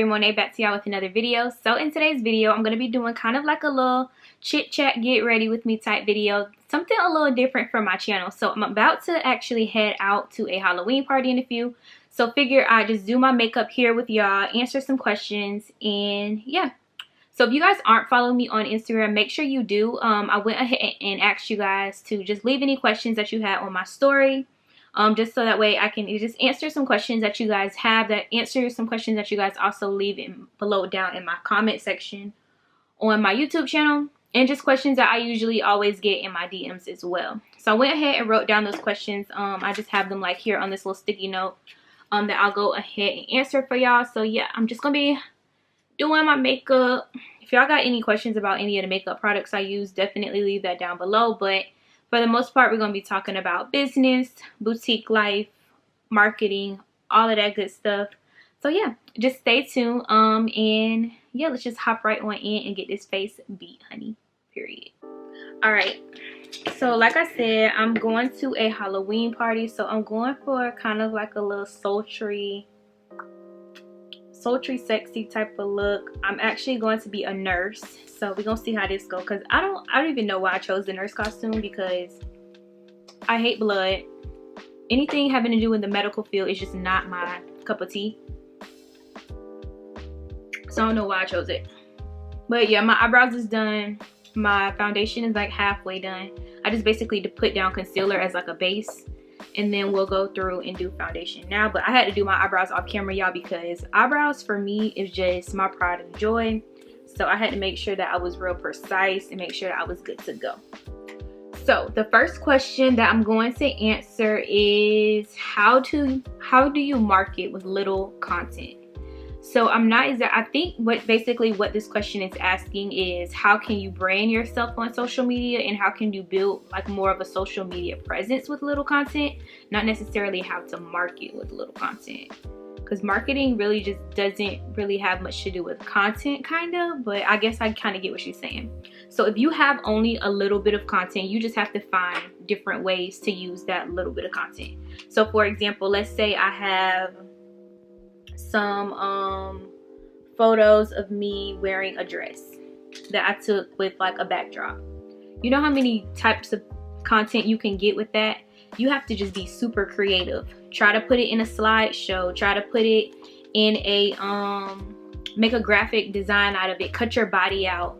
Troyia Monay, back to y'all with another video. So in today's video, I'm going to be doing kind of like a little chit chat, get ready with me type video. Something a little different from my channel. So I'm about to actually head out to a Halloween party in a few. So figure I just do my makeup here with y'all, answer some questions, and yeah. So if you guys aren't following me on Instagram, make sure you do. I went ahead and asked you guys to just leave any questions that you had on my story. Just so that way I can just answer some questions that you guys have, answer some questions that you guys also leave below down in my comment section on my YouTube channel, and just questions that I usually always get in my DMs as well. So I went ahead and wrote down those questions. I just have them like here on this little sticky note that I'll go ahead and answer for y'all. So yeah, I'm just gonna be doing my makeup. If y'all got any questions about any of the makeup products I use, definitely leave that down below. But for the most part, we're going to be talking about business, boutique life, marketing, all of that good stuff. So yeah, just stay tuned. And yeah, let's just hop right on in and get this face beat, honey. Period. All right. So like I said, I'm going to a Halloween party. So I'm going for kind of like a little sultry, sexy type of look. I'm actually going to be a nurse, so we're gonna see how this goes, because I don't even know why I chose the nurse costume, because I hate blood. Anything having to do with the medical field is just not my cup of tea, so I don't know why I chose it. But yeah, my eyebrows is done, my foundation is like halfway done. I just basically put down concealer as like a base, and then we'll go through and do foundation now. But I had to do my eyebrows off camera, y'all, because eyebrows for me is just my pride and joy. So I had to make sure that I was real precise and make sure that I was good to go. So the first question that I'm going to answer is how do you market with little content? So I'm not exactly, I think what this question is asking is, how can you brand yourself on social media, and how can you build like more of a social media presence with little content, not necessarily how to market with little content, because marketing really just doesn't really have much to do with content, kind of. But I guess I kind of get what she's saying. So if you have only a little bit of content, you just have to find different ways to use that little bit of content. So for example, let's say I have some photos of me wearing a dress that I took with like a backdrop. You know how many types of content you can get with that? You have to just be super creative. Try to put it in a slideshow, try to put it in a make a graphic design out of it, cut your body out,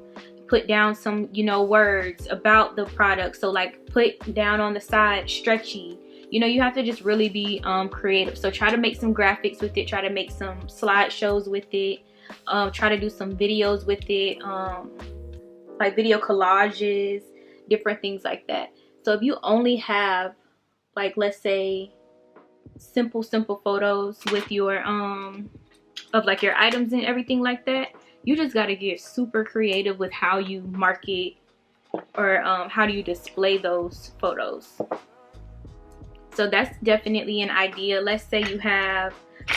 put down some, you know, words about the product. So like put down on the side stretchy. You know, you have to just really be creative. So try to make some graphics with it. Try to make some slideshows with it. Try to do some videos with it, like video collages, different things like that. So if you only have, like, let's say simple photos with your of like your items and everything like that, you just got to get super creative with how you market, or how do you display those photos. So that's definitely an idea. Let's say you have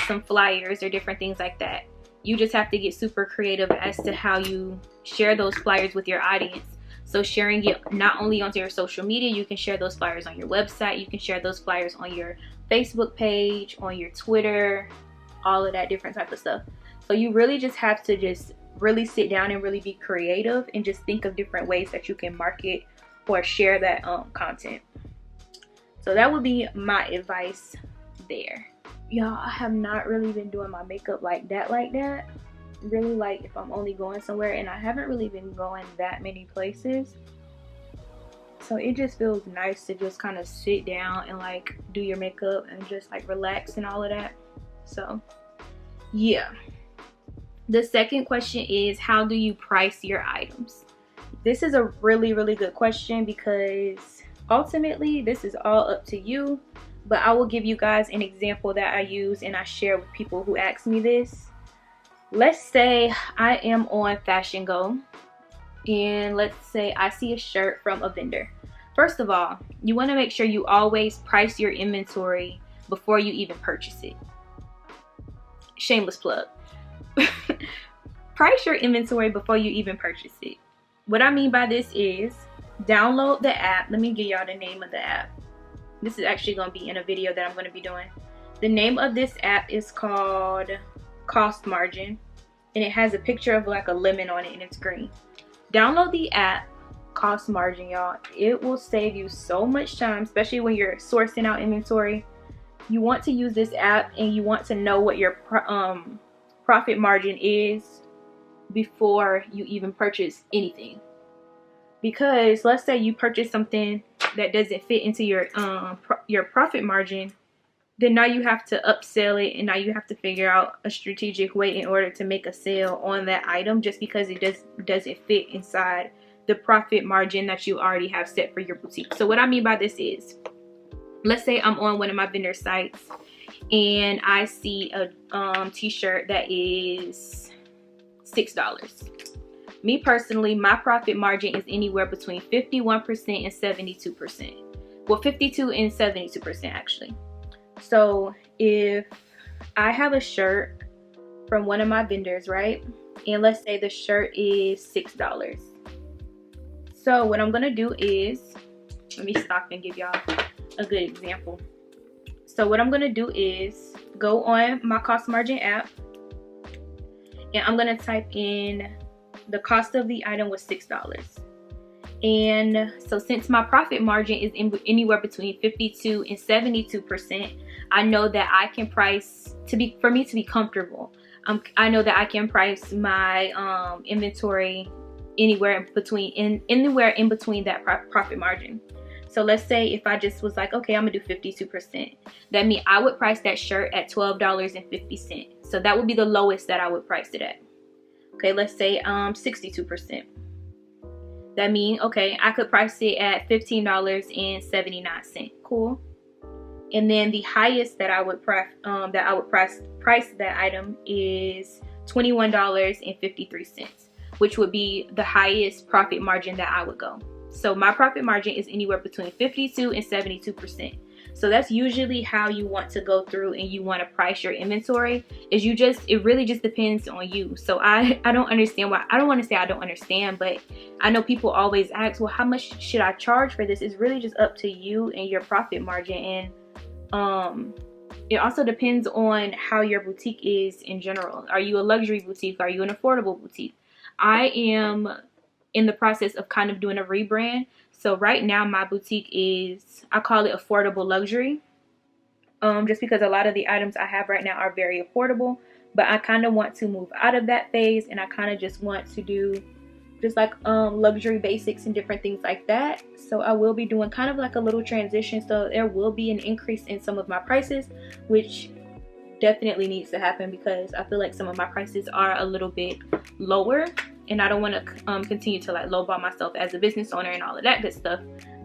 some flyers or different things like that. You just have to get super creative as to how you share those flyers with your audience. So sharing it not only onto your social media, you can share those flyers on your website. You can share those flyers on your Facebook page, on your Twitter, all of that different type of stuff. So you really just have to just really sit down and really be creative and just think of different ways that you can market or share that content. So that would be my advice there. Y'all, I have not really been doing my makeup like that. Really, like if I'm only going somewhere, and I haven't really been going that many places. So it just feels nice to just kind of sit down and like do your makeup and just like relax and all of that. So yeah. The second question is, how do you price your items? This is a really, really good question, because ultimately this is all up to you. But I will give you guys an example that I use and I share with people who ask me this. Let's say I am on Fashion Go, and let's say I see a shirt from a vendor. First of all, you want to make sure you always price your inventory before you even purchase it. Shameless plug. Price your inventory before you even purchase it. What I mean by this is, download the app. Let me give y'all the name of the app. This is actually going to be in a video that I'm going to be doing. The name of this app is called Cost Margin. and it has a picture of like a lemon on it and it's green. Download the app. Cost margin, y'all. It will save you so much time, especially when you're sourcing out inventory. You want to use this app and you want to know what your profit margin is before you even purchase anything. Because let's say you purchase something that doesn't fit into your profit margin, then now you have to upsell it, and now you have to figure out a strategic way in order to make a sale on that item, just because it doesn't fit inside the profit margin that you already have set for your boutique. So what I mean by this is, let's say I'm on one of my vendor sites and I see a t-shirt that is $6. Me personally, my profit margin is anywhere between 51% and 72%. Well, 52 and 72% actually. So if I have a shirt from one of my vendors, right? And let's say the shirt is $6. So what I'm gonna do is, let me stop and give y'all a good example. So what I'm gonna do is go on my cost margin app, and I'm gonna type in the cost of the item was $6. And so since my profit margin is anywhere between 52 and 72%, I know that I can price for me to be comfortable. I know that I can price my inventory anywhere in between that profit margin. So let's say if I just was like, okay, I'm gonna do 52%. That means I would price that shirt at $12.50. So that would be the lowest that I would price it at. Okay, let's say 62%. That means, okay, I could price it at $15.79. Cool. And then the highest that I would price that item is $21.53, which would be the highest profit margin that I would go. So my profit margin is anywhere between 52 and 72%. So that's usually how you want to go through and you want to price your inventory. It really just depends on you. So I don't understand why. I don't want to say I don't understand, but I know people always ask, well, how much should I charge for this? It's really just up to you and your profit margin. And it also depends on how your boutique is in general. Are you a luxury boutique? Are you an affordable boutique? I am in the process of kind of doing a rebrand. So right now my boutique is, I call it affordable luxury. Just because a lot of the items I have right now are very affordable, but I kind of want to move out of that phase, and I kind of just want to do just like luxury basics and different things like that. So I will be doing kind of like a little transition. So there will be an increase in some of my prices, which definitely needs to happen because I feel like some of my prices are a little bit lower, and I don't want to continue to like lowball myself as a business owner and all of that good stuff.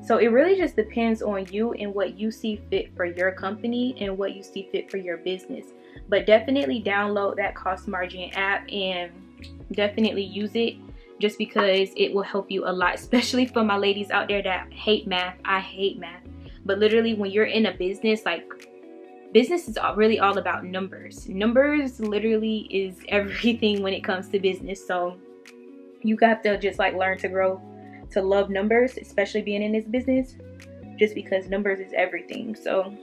So it really just depends on you and what you see fit for your company and what you see fit for your business. But definitely download that cost margin app and definitely use it, just because it will help you a lot, especially for my ladies out there that hate math. I hate math, but literally when you're in a business, like, business is really all about numbers. Numbers literally is everything when it comes to business. So you have to just like learn to grow to love numbers, especially being in this business, just because numbers is everything. So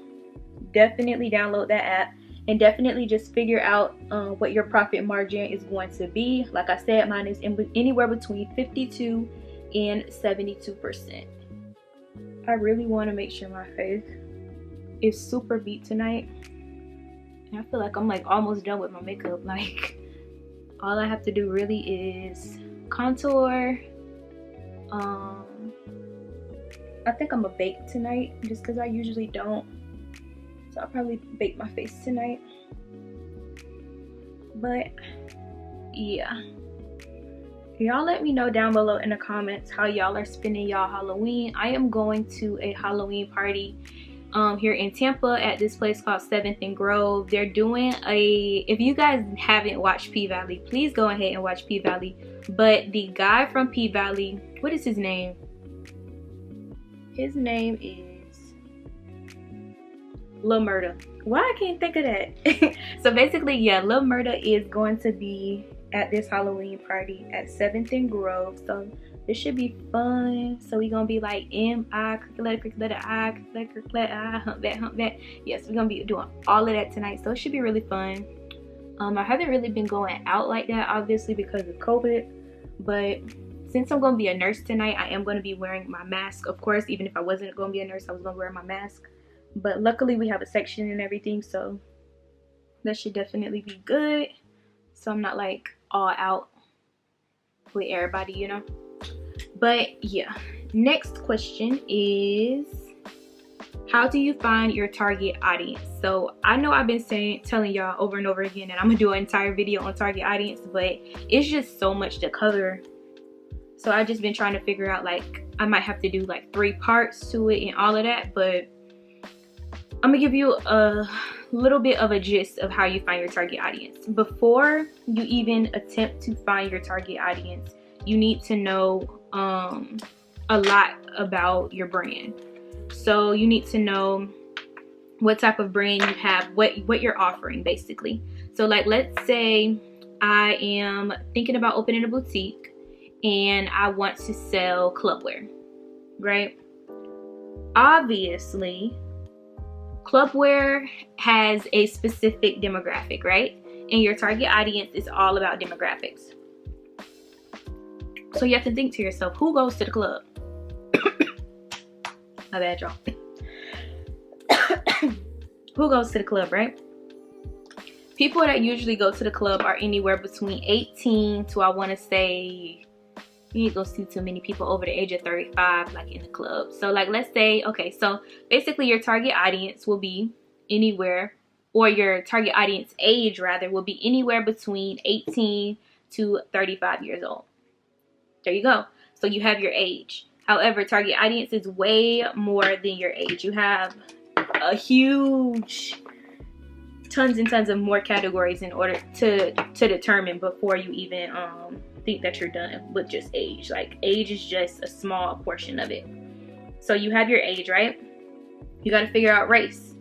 definitely download that app and definitely just figure out what your profit margin is going to be. Like I said, mine is anywhere between 52 and 72%. I really want to make sure my face is super beat tonight, and I feel like I'm like almost done with my makeup. Like, all I have to do really is contour. I think I'm gonna bake tonight just because I usually don't, so I'll probably bake my face tonight. But yeah, y'all let me know down below in the comments how y'all are spending y'all Halloween. I am going to a Halloween party here in Tampa at this place called 7th and Grove. They're doing if you guys haven't watched P-Valley, please go ahead and watch P-Valley. But the guy from P-Valley, what is his name? His name is Lil Murda. Why I can't think of that? So basically, yeah, Lil Murda is going to be at this Halloween party at 7th and Grove. So this should be fun. So we're gonna be like M-I, cricket letter I, cricket letter I, hump that. Yes, we're gonna be doing all of that tonight. So it should be really fun. I haven't really been going out like that, obviously, because of COVID. But since I'm going to be a nurse tonight, I am going to be wearing my mask. Of course, even if I wasn't going to be a nurse, I was going to wear my mask. But luckily, we have a section and everything, so that should definitely be good. So I'm not like all out with everybody, you know. But yeah, next question is, how do you find your target audience? So I know I've been telling y'all over and over again that I'm gonna do an entire video on target audience, but it's just so much to cover. So I've just been trying to figure out, like, I might have to do like 3 parts to it and all of that, but I'm gonna give you a little bit of a gist of how you find your target audience. Before you even attempt to find your target audience, you need to know a lot about your brand. So you need to know what type of brand you have, what you're offering, basically. So like, let's say I am thinking about opening a boutique and I want to sell clubwear, right? Obviously, clubwear has a specific demographic, right? And your target audience is all about demographics. So you have to think to yourself, who goes to the club? My bad, y'all. Who goes to the club, right? People that usually go to the club are anywhere between 18 to, I want to say, you ain't gonna see too many people over the age of 35 like in the club. So like, let's say, okay, so basically your target audience will be anywhere, or your target audience age rather, will be anywhere between 18 to 35 years old. There you go. So you have your age. However, target audience is way more than your age. You have a huge, tons and tons of more categories in order to determine before you even think that you're done with just age. Like, age is just a small portion of it. So you have your age, right? You got to figure out race.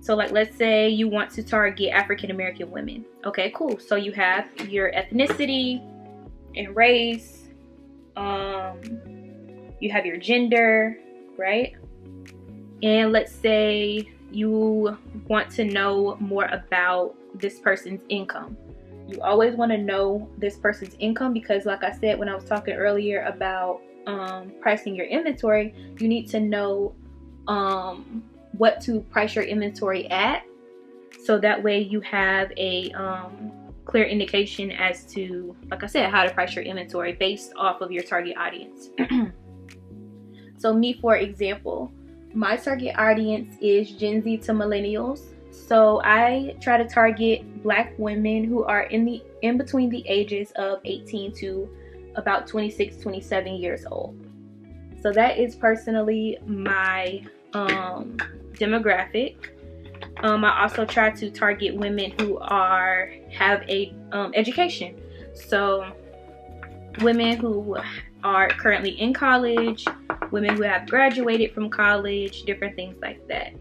So like, let's say you want to target African American women. Okay, cool. So you have your ethnicity and race. You have your gender, right? And let's say you want to know more about this person's income. You always want to know this person's income because, like I said when I was talking earlier about pricing your inventory, you need to know what to price your inventory at, so that way you have a clear indication as to, like I said, how to price your inventory based off of your target audience. So me, for example, my target audience is Gen Z to millennials. So I try to target Black women who are in between the ages of 18 to about 26, 27 years old. So that is personally my demographic. I also try to target women who have a education. So women who are currently in college, women who have graduated from college, different things like that.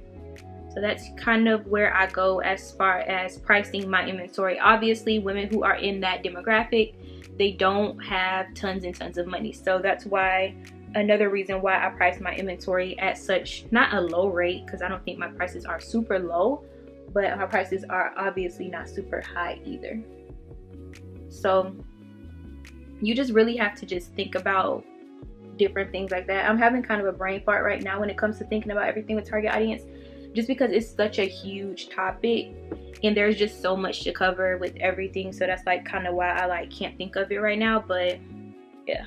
So that's kind of where I go as far as pricing my inventory. Obviously, women who are in that demographic, they don't have tons and tons of money. So that's why, another reason why I price my inventory at such, not a low rate, because I don't think my prices are super low, but my prices are obviously not super high either. So you just really have to just think about different things like that. I'm having kind of a brain fart right now when it comes to thinking about everything with target audience, just because it's such a huge topic and there's just so much to cover with everything. So that's like kind of why I like can't think of it right now. But yeah,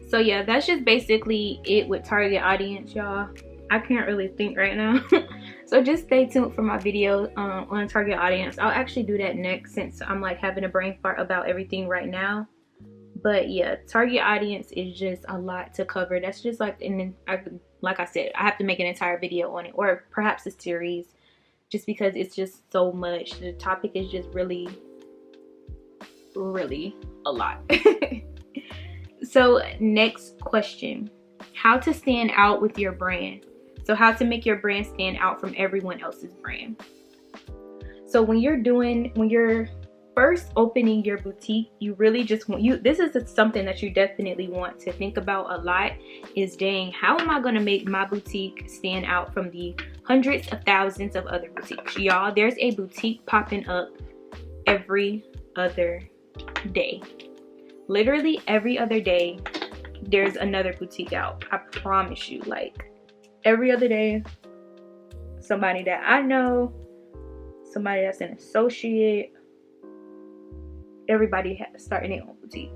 so yeah, that's just basically it with target audience, y'all. I can't really think right now. So just stay tuned for my video on target audience. I'll actually do that next, since I'm like having a brain fart about everything right now. But yeah, target audience is just a lot to cover. That's just like, and then like I said, I have to make an entire video on it, or perhaps a series, just because it's just so much. The topic is just really, really a lot. So next question, how to stand out with your brand. So how to make your brand stand out from everyone else's brand. So when you're first opening your boutique, you really just this is something that you definitely want to think about a lot, is, dang, how am I going to make my boutique stand out from the hundreds of thousands of other boutiques? Y'all, there's a boutique popping up every other day. Literally every other day there's another boutique out. I promise you. Like every other day, somebody that I know, somebody that's an associate, everybody has starting their own boutique.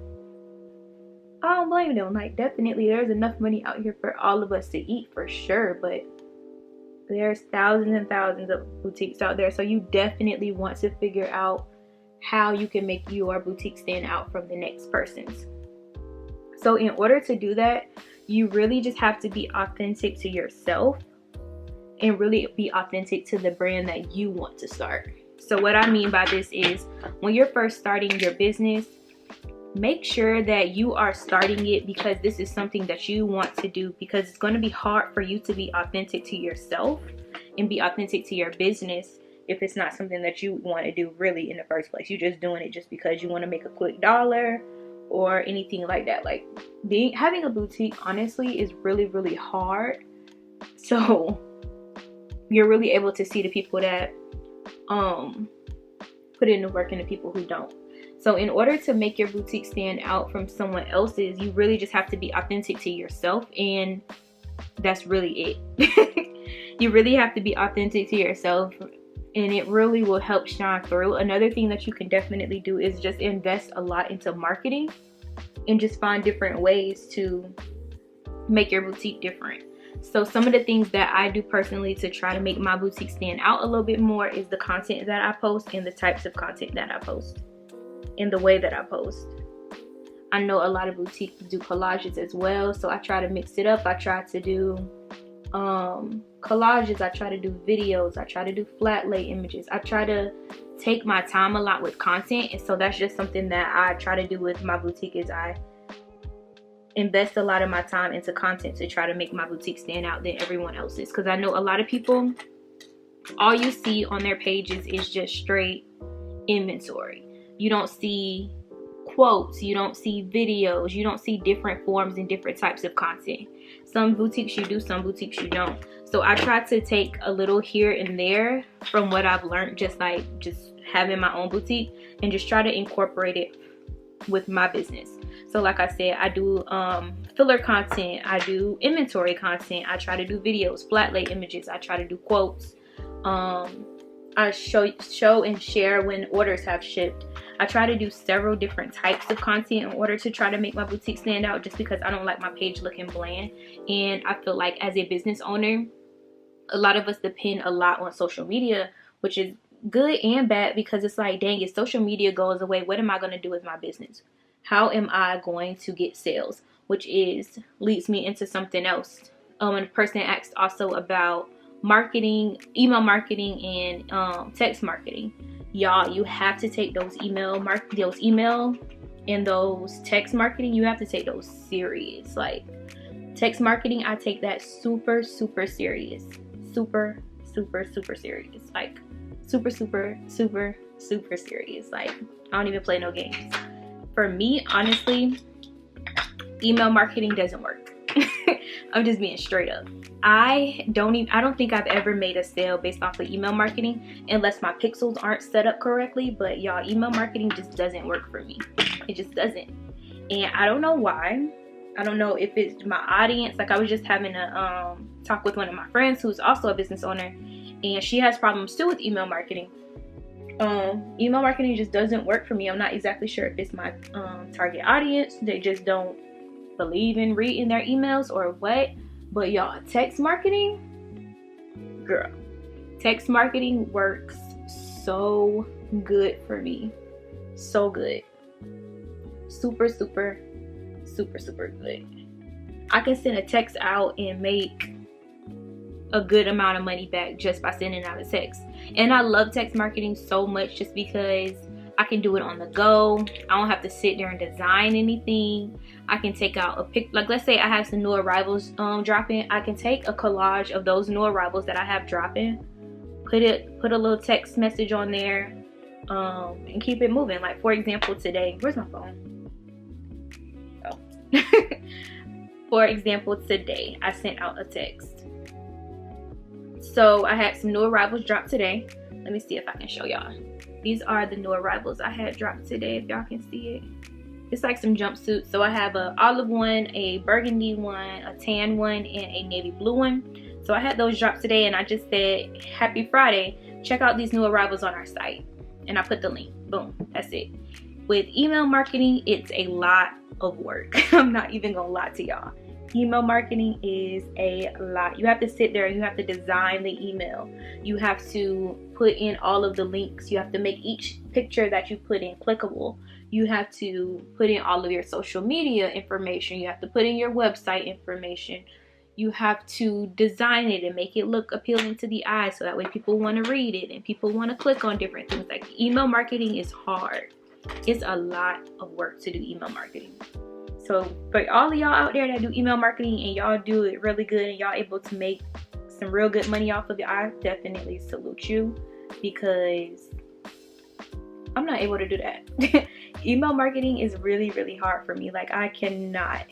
I don't blame them. Like definitely there's enough money out here for all of us to eat for sure, but there's thousands and thousands of boutiques out there. So you definitely want to figure out how you can make your boutique stand out from the next person's. So in order to do that, you really just have to be authentic to yourself and really be authentic to the brand that you want to start. So what I mean by this is when you're first starting your business, make sure that you are starting it because this is something that you want to do, because it's going to be hard for you to be authentic to yourself and be authentic to your business if it's not something that you want to do really in the first place. You're just doing it just because you want to make a quick dollar or anything like that. Like having a boutique honestly is really, really hard. So you're really able to see the people that put in the work and the people who don't. So in order to make your boutique stand out from someone else's, you really just have to be authentic to yourself, and that's really it. You really have to be authentic to yourself, and it really will help shine through. Another thing that you can definitely do is just invest a lot into marketing and just find different ways to make your boutique different. So some of the things that I do personally to try to make my boutique stand out a little bit more is the content that I post and the types of content that I post and the way that I post. I know a lot of boutiques do collages as well, so I try to mix it up. I try to do collages, I try to do videos, I try to do flat lay images. I try to take my time a lot with content, and so that's just something that I try to do with my boutique is I invest a lot of my time into content to try to make my boutique stand out than everyone else's, because I know a lot of people, all you see on their pages is just straight inventory. You don't see quotes, you don't see videos, you don't see different forms and different types of content. Some boutiques you do, some boutiques you don't. So I try to take a little here and there from what I've learned, just having my own boutique, and just try to incorporate it with my business. So like I said, I do filler content, I do inventory content, I try to do videos, flat lay images, I try to do quotes. I show and share when orders have shipped. I try to do several different types of content in order to try to make my boutique stand out, just because I don't like my page looking bland. And I feel like as a business owner, a lot of us depend a lot on social media, which is good and bad, because it's like, dang, if social media goes away, what am I going to do with my business? How am I going to get sales? Which leads me into something else. And a person asked also about marketing, email marketing, and text marketing. Y'all, you have to take those email and those text marketing, you have to take those serious. Like text marketing, I take that super serious. Super serious. Like super serious. Like I don't even play no games. For me, honestly, email marketing doesn't work. I'm just being straight up. I don't think I've ever made a sale based off of email marketing unless my pixels aren't set up correctly. But y'all, email marketing just doesn't work for me. It just doesn't. And I don't know why. I don't know if it's my audience. Like I was just having a talk with one of my friends who's also a business owner, and she has problems too with email marketing. Email marketing just doesn't work for me. I'm not exactly sure if it's my target audience. They just don't believe in reading their emails or what. But y'all, text marketing, girl, text marketing works so good for me. So good. Super good. I can send a text out and make a good amount of money back just by sending out a text. And I love text marketing so much just because I can do it on the go. I don't have to sit there and design anything. I can take out a pic, like let's say I have some new arrivals dropping. I can take a collage of those new arrivals that I have dropping, put a little text message on there, and keep it moving. Like for example, today, where's my phone? Oh. For example, today I sent out a text. So I had some new arrivals drop today. Let me see if I can show y'all. These are the new arrivals I had dropped today, if y'all can see it. It's like some jumpsuits. So I have a olive one, a burgundy one, a tan one, and a navy blue one. So I had those dropped today, and I just said, happy Friday, check out these new arrivals on our site. And I put the link, boom, that's it. With email marketing, it's a lot of work. I'm not even gonna lie to y'all. Email marketing is a lot. You have to sit there and you have to design the email. You have to put in all of the links. You have to make each picture that you put in clickable. You have to put in all of your social media information. You have to put in your website information. You have to design it and make it look appealing to the eye so that way people want to read it and people want to click on different things. Like, email marketing is hard. It's a lot of work to do email marketing. So for all of y'all out there that do email marketing and y'all do it really good and y'all able to make some real good money off of it, I definitely salute you, because I'm not able to do that. Email marketing is really, really hard for me. Like, I cannot.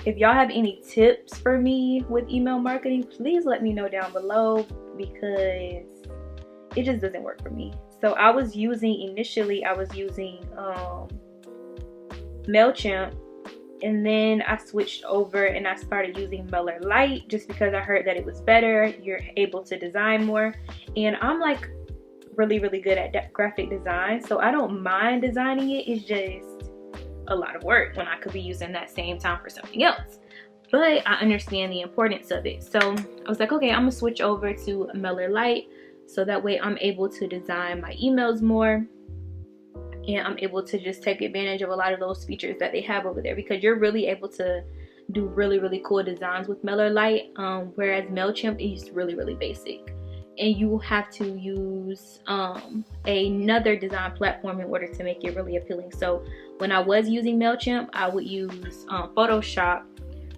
If y'all have any tips for me with email marketing, please let me know down below, because it just doesn't work for me. So I was using MailChimp, and then I switched over and I started using Mailer Lite just because I heard that it was better. You're able to design more, and I'm like really, really good at graphic design, so I don't mind designing it. It's just a lot of work when I could be using that same time for something else. But I understand the importance of it, so I was like, okay, I'm gonna switch over to Mailer Lite, so that way I'm able to design my emails more, and I'm able to just take advantage of a lot of those features that they have over there, because you're really able to do really, really cool designs with Mailer Lite, whereas MailChimp is really, really basic, and you have to use another design platform in order to make it really appealing. So when I was using MailChimp, I would use Photoshop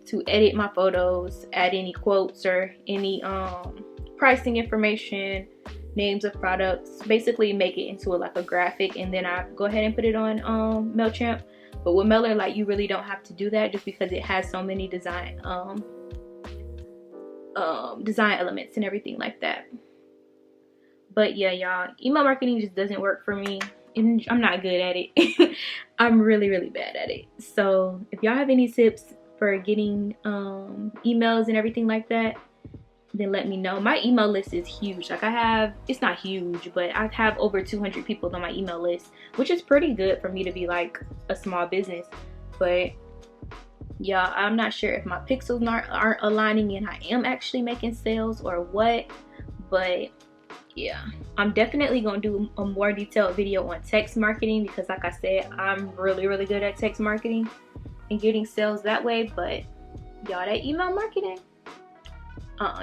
to edit my photos, add any quotes or any pricing information, names of products, basically make it into like a graphic, and then I go ahead and put it on MailChimp. But with Mailer Lite, you really don't have to do that, just because it has so many design elements and everything like that. But yeah, y'all, email marketing just doesn't work for me, and I'm not good at it. I'm really, really bad at it. So if y'all have any tips for getting emails and everything like that, then let me know. My email list is huge. Like, it's not huge, but I have over 200 people on my email list, which is pretty good for me to be like a small business. But yeah, I'm not sure if my pixels aren't aligning and I am actually making sales or what. But yeah, I'm definitely gonna do a more detailed video on text marketing, because like I said, I'm really, really good at text marketing and getting sales that way. But y'all, that email marketing,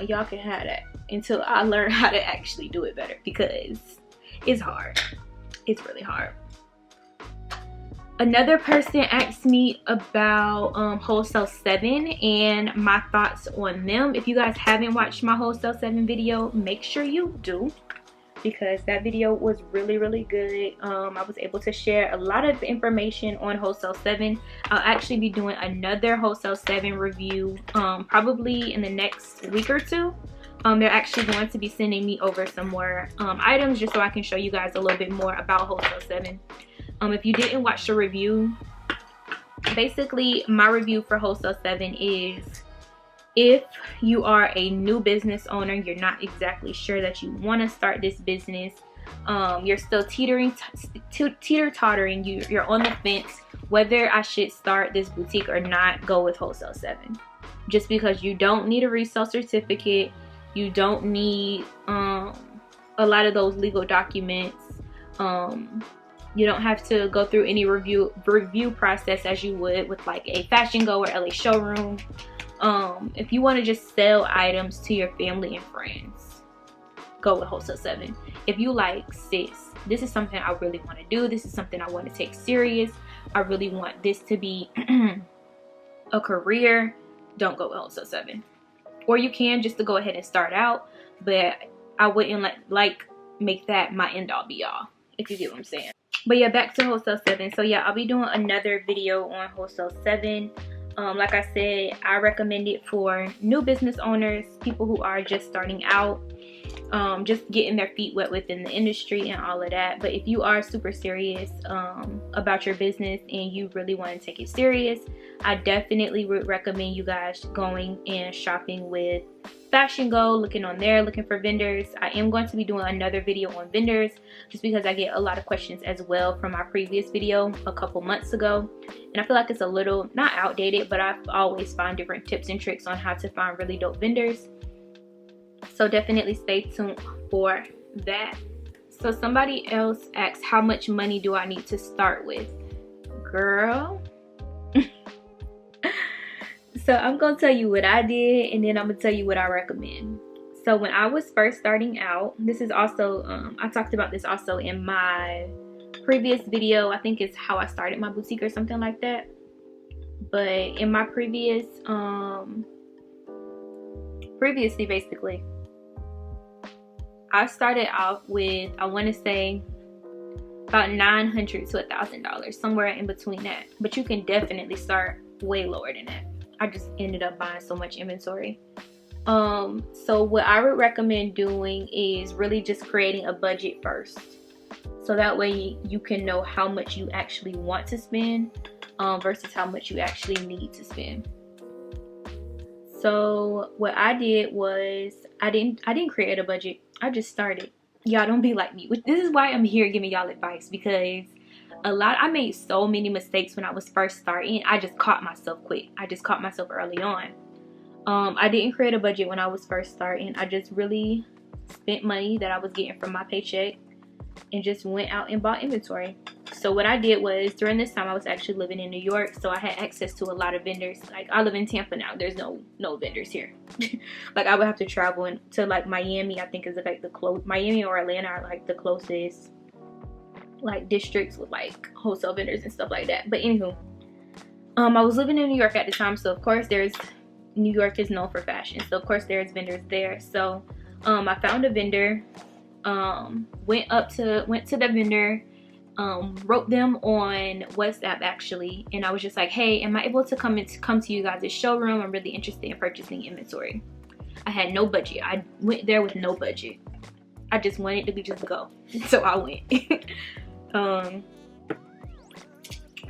y'all can have that until I learn how to actually do it better, because it's hard. It's really hard. Another person asked me about Wholesale 7 and my thoughts on them. If you guys haven't watched my Wholesale 7 video, make sure you do, because that video was really, really good. I was able to share a lot of information on Wholesale 7. I'll actually be doing another Wholesale 7 review probably in the next week or two. They're actually going to be sending me over some more items, just so I can show you guys a little bit more about Wholesale 7. If you didn't watch the review, basically my review for Wholesale 7 is, if you are a new business owner, you're not exactly sure that you want to start this business, you're still teeter-tottering, you're on the fence whether I should start this boutique or not, go with Wholesale 7. Just because you don't need a resale certificate, you don't need a lot of those legal documents, you don't have to go through any review process as you would with like a Fashion Go or LA Showroom. If you want to just sell items to your family and friends, go with Wholesale 7. If you like, sis, this is something I really want to do, this is something I want to take serious, I really want this to be a career, don't go with Wholesale 7. Or you can just to go ahead and start out, but I wouldn't like make that my end all be all, if you get what I'm saying. But yeah, back to Wholesale 7. So yeah, I'll be doing another video on Wholesale 7. Like I said, I recommend it for new business owners, people who are just starting out. just getting their feet wet within the industry and all of that. But if you are super serious about your business and you really want to take it serious, I definitely would recommend you guys going and shopping with Fashion Go, looking on there, looking for vendors. I am going to be doing another video on vendors just because I get a lot of questions as well from my previous video a couple months ago, and I feel like it's a little not outdated, but I always find different tips and tricks on how to find really dope vendors. So definitely stay tuned for that. So somebody else asked, how much money do I need to start with? Girl. So I'm going to tell you what I did, and then I'm going to tell you what I recommend. So when I was first starting out, this is also, I talked about this also in my previous video. I think it's how I started my boutique or something like that. But in my previously basically, I started off with, I want to say, about $900 to $1,000, somewhere in between that. But you can definitely start way lower than that. I just ended up buying so much inventory. So what I would recommend doing is really just creating a budget first. So that way you can know how much you actually want to spend versus how much you actually need to spend. So what I did was I didn't create a budget. I just started. Y'all don't be like me. This is why I'm here giving y'all advice, because I made so many mistakes when I was first starting. I just caught myself quick. I just caught myself early on. I didn't create a budget when I was first starting. I just really spent money that I was getting from my paycheck and just went out and bought inventory. So what I did was, during this time I was actually living in New York, so I had access to a lot of vendors. Like, I live in Tampa now. There's no vendors here. Like, I would have to travel to like Miami. I think is like Miami or Atlanta are like the closest like districts with like wholesale vendors and stuff like that. But anywho, I was living in New York at the time, so of course New York is known for fashion, so of course there's vendors there. So I found a vendor, went to the vendor, wrote them on WhatsApp actually, and I was just like, hey, am I able to come to you guys' showroom? I'm really interested in purchasing inventory. I had no budget. I went there with no budget. I just wanted to just go. So I went.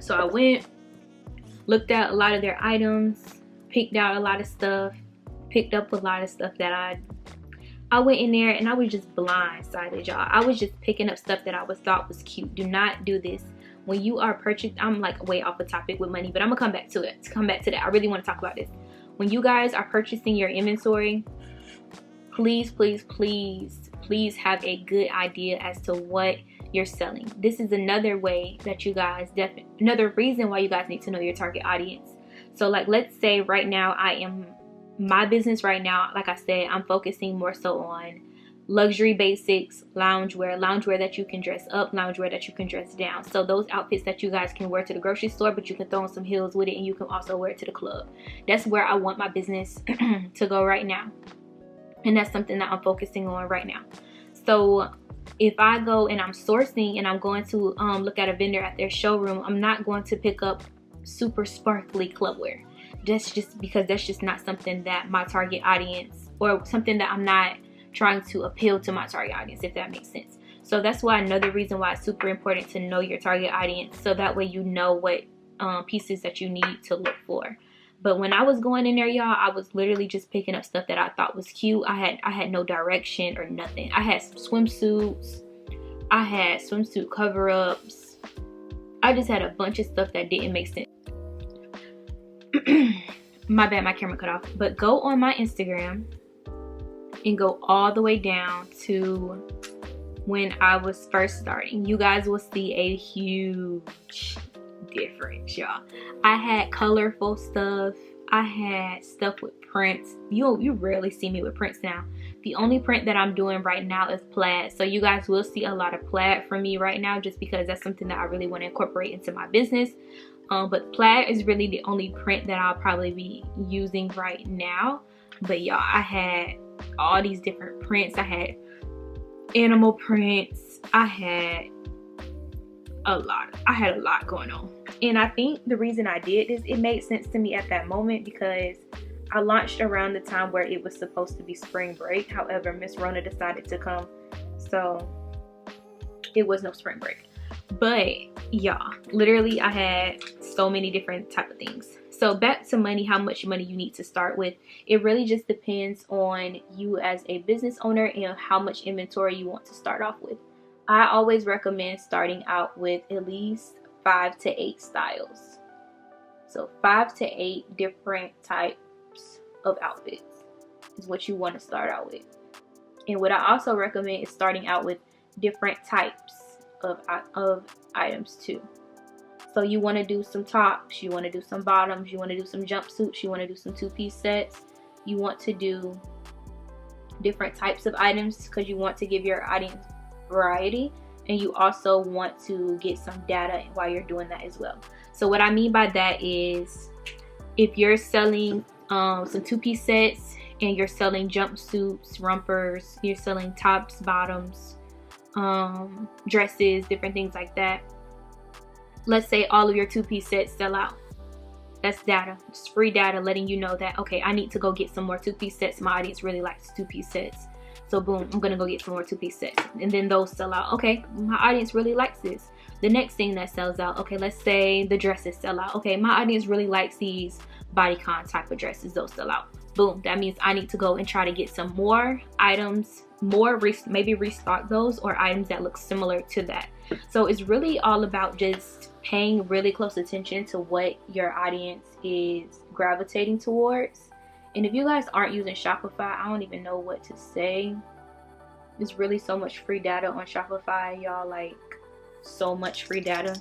So I went, looked at a lot of their items, picked out a lot of stuff, picked up a lot of stuff that I went in there and I was just blindsided, y'all. I was just picking up stuff that I thought was cute. Do not do this. When you are purchasing, I'm like way off the topic with money, but I'm gonna come back to that. I really want to talk about this. When you guys are purchasing your inventory, please, please, please, please have a good idea as to what you're selling. This is another way that you guys, another reason why you guys need to know your target audience. So like, let's say right now my business right now, like I said, I'm focusing more so on luxury basics, loungewear that you can dress up, loungewear that you can dress down. So those outfits that you guys can wear to the grocery store, but you can throw on some heels with it, and you can also wear it to the club. That's where I want my business to go right now. And that's something that I'm focusing on right now. So if I go and I'm sourcing and I'm going to look at a vendor at their showroom, I'm not going to pick up super sparkly clubwear. That's just because that's just not something that my target audience, or something that I'm not trying to appeal to my target audience, if that makes sense. So that's why another reason why it's super important to know your target audience, so that way you know what pieces that you need to look for. But when I was going in there, y'all, I was literally just picking up stuff that I thought was cute. I had no direction or nothing. I had some swimsuits. I had swimsuit cover-ups. I just had a bunch of stuff that didn't make sense. My bad, my camera cut off. But go on my Instagram and go all the way down to when I was first starting. You guys will see a huge difference, y'all. I had colorful stuff. I had stuff with prints. You rarely see me with prints now. The only print that I'm doing right now is plaid. So you guys will see a lot of plaid from me right now, just because that's something that I really want to incorporate into my business. But plaid is really the only print that I'll probably be using right now. But y'all, I had all these different prints. I had animal prints. I had a lot going on. And I think the reason I did this, it made sense to me at that moment, because I launched around the time where it was supposed to be spring break. However, Miss Rona decided to come, so it was no spring break. But y'all, literally I had so many different type of things. So back to money, how much money you need to start with. It really just depends on you as a business owner and how much inventory you want to start off with. I always recommend starting out with at least 5 to 8 styles. So 5 to 8 different types of outfits is what you want to start out with. And what I also recommend is starting out with different types of items too. So you want to do some tops, you want to do some bottoms, you want to do some jumpsuits, you want to do some two-piece sets. You want to do different types of items because you want to give your audience variety, and you also want to get some data while you're doing that as well. So what I mean by that is, if you're selling some two-piece sets and you're selling jumpsuits, rompers, you're selling tops, bottoms, dresses, different things like that. Let's say all of your two-piece sets sell out. That's data. It's free data letting you know that, okay, I need to go get some more two-piece sets. My audience really likes two-piece sets. So boom, I'm gonna go get some more two-piece sets. And then those sell out. Okay, my audience really likes this. The next thing that sells out, okay, let's say the dresses sell out. Okay, my audience really likes these bodycon type of dresses. Those sell out. Boom, that means I need to go and try to get some more items, maybe restock those, or items that look similar to that. So it's really all about just paying really close attention to what your audience is gravitating towards. And if you guys aren't using Shopify, I don't even know what to say. There's really so much free data on Shopify, y'all, like so much free data.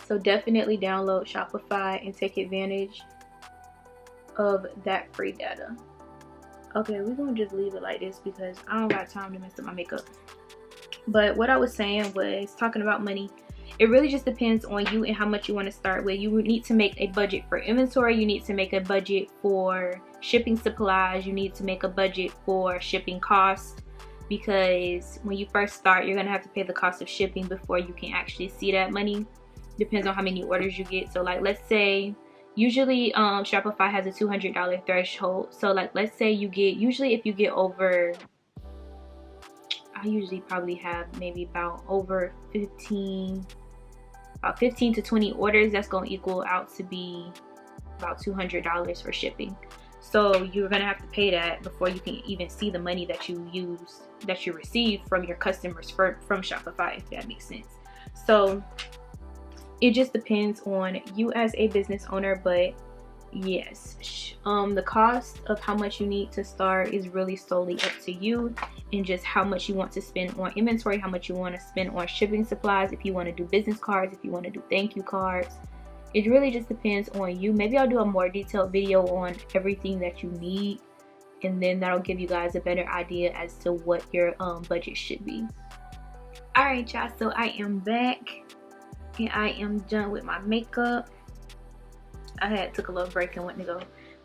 So definitely download Shopify and take advantage of that free data. Okay, we're gonna just leave it like this because I don't got time to mess up my makeup. But what I was saying was talking about money. It really just depends on you and how much you want to start with. You need to make a budget for inventory. You need to make a budget for shipping supplies. You need to make a budget for shipping costs, because when you first start, you're gonna have to pay the cost of shipping before you can actually see that money. Depends on how many orders you get. So like, let's say usually Shopify has a $200 threshold. So like, let's say you get, usually if you get over, I usually probably have maybe about over 15 to 20 orders, that's going to equal out to be about $200 for shipping. So you're going to have to pay that before you can even see the money that you receive from your customers from Shopify, if that makes sense. So it just depends on you as a business owner, but yes, the cost of how much you need to start is really solely up to you, and just how much you want to spend on inventory, how much you want to spend on shipping supplies, if you want to do business cards, if you want to do thank you cards. It really just depends on you. Maybe I'll do a more detailed video on everything that you need, and then that'll give you guys a better idea as to what your budget should be. Alright y'all, so I am back and I am done with my makeup. I took a little break and went to go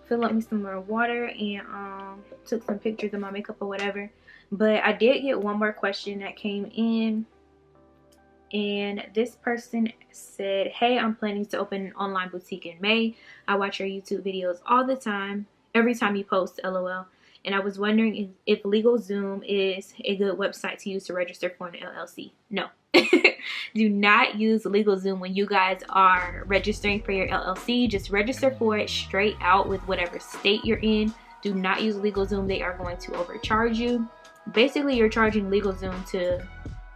fill up me some more water and took some pictures of my makeup or whatever. But I did get one more question that came in, and this person said, hey, I'm planning to open an online boutique in May. I watch your YouTube videos all the time, every time you post, LOL. And I was wondering if LegalZoom is a good website to use to register for an LLC. No. Do not use LegalZoom when you guys are registering for your LLC. Just register for it straight out with whatever state you're in. Do not use LegalZoom. They are going to overcharge you. Basically, you're charging LegalZoom to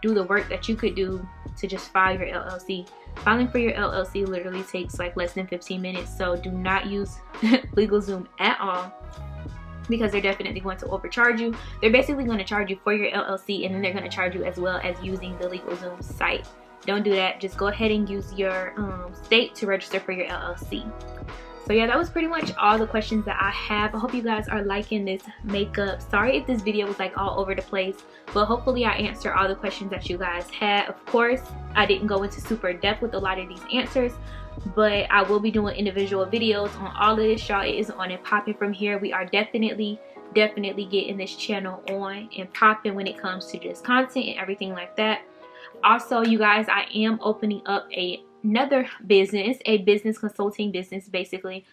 do the work that you could do to just file your LLC. Filing for your LLC literally takes like less than 15 minutes. So do not use LegalZoom at all, because they're definitely going to overcharge you. They're basically going to charge you for your LLC, and then they're going to charge you as well as using the LegalZoom site. Don't do that. Just go ahead and use your state to register for your LLC. So yeah, that was pretty much all the questions that I have. I hope you guys are liking this makeup. Sorry if this video was like all over the place, but hopefully I answered all the questions that you guys had. Of course, I didn't go into super depth with a lot of these answers, but I will be doing individual videos on all of this, y'all. It is on and popping from here. We are definitely getting this channel on and popping when it comes to just content and everything like that. Also, you guys, I am opening up another business, a business consulting business, basically.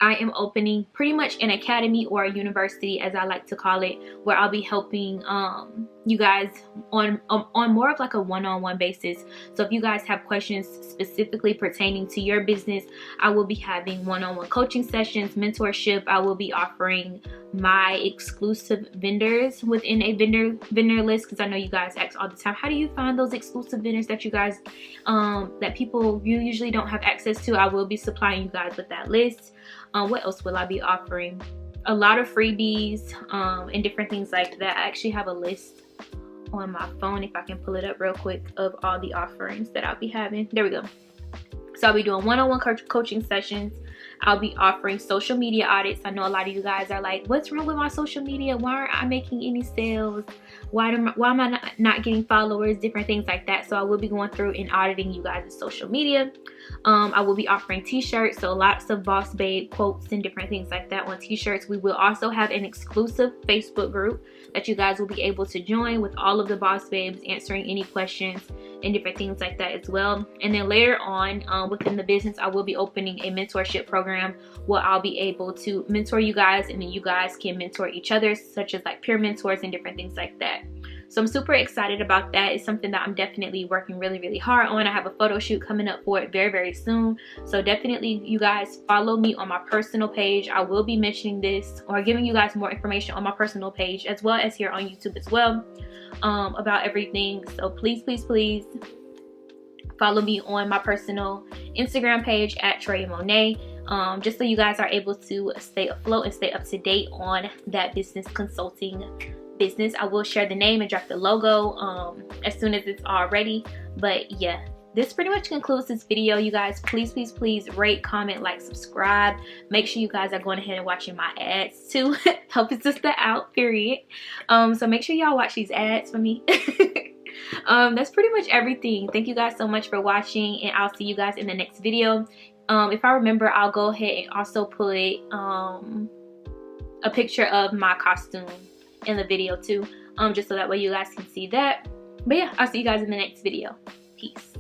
I am opening pretty much an academy or a university, as I like to call it, where I'll be helping you guys on more of like a one-on-one basis. So if you guys have questions specifically pertaining to your business, I will be having one-on-one coaching sessions, mentorship. I will be offering my exclusive vendors within a vendor list, because I know you guys ask all the time, how do you find those exclusive vendors that you guys that people you usually don't have access to? I will be supplying you guys with that list. What else will I be offering? A lot of freebies and different things like that. I actually have a list on my phone, if I can pull it up real quick, of all the offerings that I'll be having. There we go. So I'll be doing one-on-one coaching sessions. I'll be offering social media audits. I know a lot of you guys are like, what's wrong with my social media? Why aren't I making any sales? Why am I not getting followers? Different things like that. So I will be going through and auditing you guys' social media. I will be offering t-shirts, so lots of Boss Babe quotes and different things like that on t-shirts. We will also have an exclusive Facebook group that you guys will be able to join with all of the Boss Babes, answering any questions and different things like that as well. And then later on within the business, I will be opening a mentorship program where I'll be able to mentor you guys, and then you guys can mentor each other, such as like peer mentors and different things like that. So I'm super excited about that. It's something that I'm definitely working really, really hard on. I have a photo shoot coming up for it very, very soon. So definitely you guys follow me on my personal page. I will be mentioning this or giving you guys more information on my personal page, as well as here on YouTube as well, about everything. So please, please, please follow me on my personal Instagram page at Troyia Monay. Just so you guys are able to stay afloat and stay up to date on that business consulting business. I will share the name and drop the logo as soon as it's all ready. But yeah, this pretty much concludes this video, you guys. Please, please, please rate, comment, like, subscribe. Make sure you guys are going ahead and watching my ads too. Help a sister out, period. So make sure y'all watch these ads for me. That's pretty much everything. Thank you guys so much for watching, and I'll see you guys in the next video. If I remember, I'll go ahead and also put a picture of my costume in the video too, just so that way you guys can see that. But yeah, I'll see you guys in the next video. Peace.